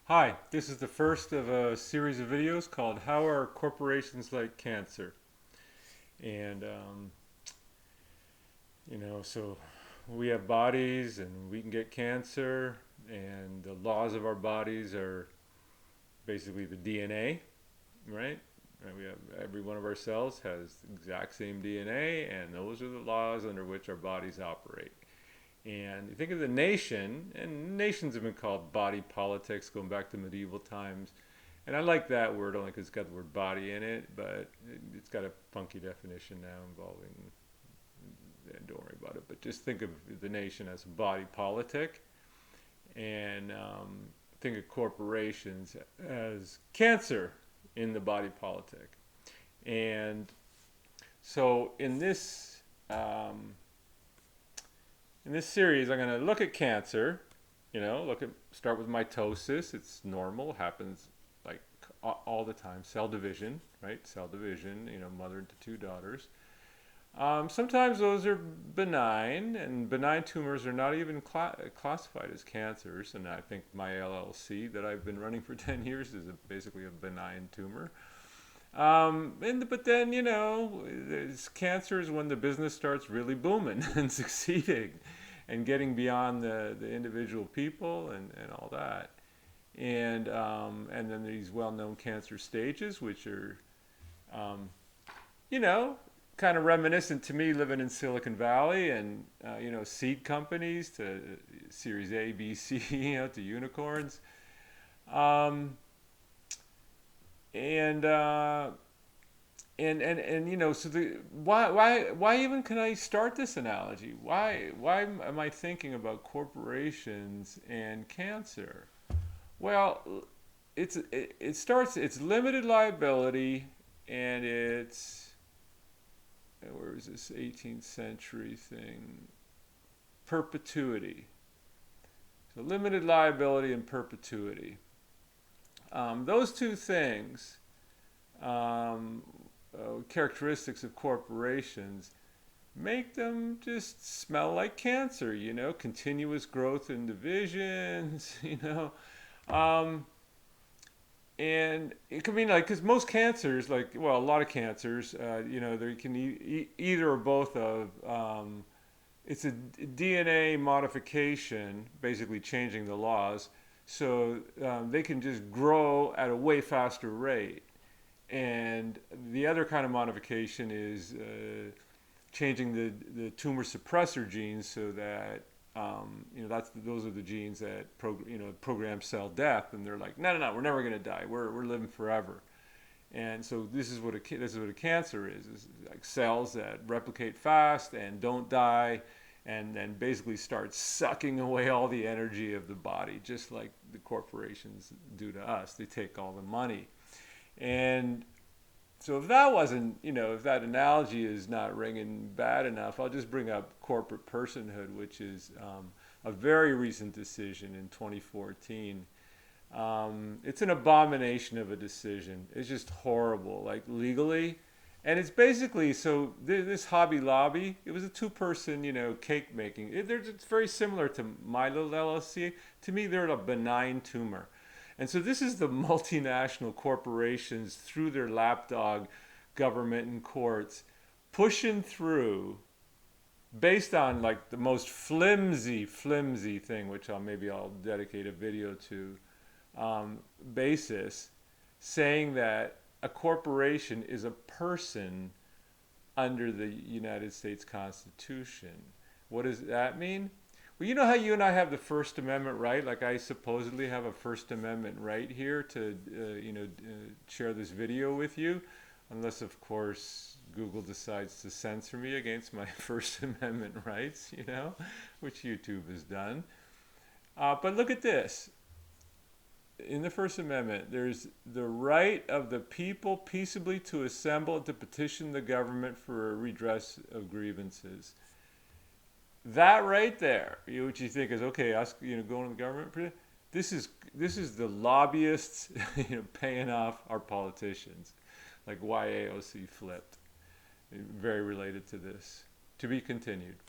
Hi, this is the first of a series of videos called How Are Corporations Like Cancer? And, so we have bodies and we can get cancer, and the laws of our bodies are basically the DNA, right? And we have every one of our cells has the exact same DNA, and those are the laws under which our bodies operate. And you think of the nation, and nations have been called body politics going back to medieval times. And I like that word only because it's got the word body in it, but it's got a funky definition now involving, don't worry about it, but just think of the nation as a body politic, and think of corporations as cancer in the body politic. And so in this series, I'm going to look at cancer. Start with mitosis. It's normal, happens like all the time. Cell division, right? Cell division. Mother into two daughters. Sometimes those are benign, and benign tumors are not even classified as cancers. And I think my LLC that I've been running for 10 years is basically a benign tumor. But then, cancer is when the business starts really booming and succeeding and getting beyond the individual people and all that. And then these well-known cancer stages, which are, um, you know, kind of reminiscent to me living in Silicon Valley and, seed companies to Series A, B, C, to unicorns. Um, and so the why even can I start this analogy? Why am I thinking about corporations and cancer? Well, it starts, it's limited liability, and it's, where is this 18th century thing, perpetuity. So limited liability and perpetuity. Those two things, um, characteristics of corporations, make them just smell like cancer, continuous growth in divisions, Um, and it could mean like, because most cancers, like, well, a lot of cancers, they can either or both of, it's a DNA modification, basically changing the laws, so they can just grow at a way faster rate. And the other kind of modification is changing the tumor suppressor genes so that those are the genes that program cell death, and they're like, no, no, no, we're never going to die. We're living forever. And so this is what a cancer is like cells that replicate fast and don't die, and then basically start sucking away all the energy of the body, just like the corporations do to us. They take all the money. And so if that wasn't, if that analogy is not ringing bad enough, I'll just bring up corporate personhood, which is a very recent decision in 2014. It's an abomination of a decision. It's just horrible, like legally. And it's basically, so this Hobby Lobby, it was a two-person, cake making. It's very similar to my little LLC. To me, they're a benign tumor. And so this is the multinational corporations through their lapdog government and courts pushing through based on like the most flimsy thing, which I'll dedicate a video to, basis, saying that a corporation is a person under the United States Constitution. What does that mean? Well, you know how you and I have the First Amendment right? Like I supposedly have a First Amendment right here to, share this video with you, unless of course Google decides to censor me against my First Amendment rights, which YouTube has done. But look at this. In the First Amendment, there's the right of the people peaceably to assemble and to petition the government for a redress of grievances. That right there, what you think is okay, us, going to the government. This is the lobbyists, paying off our politicians, like why AOC flipped. Very related to this. To be continued.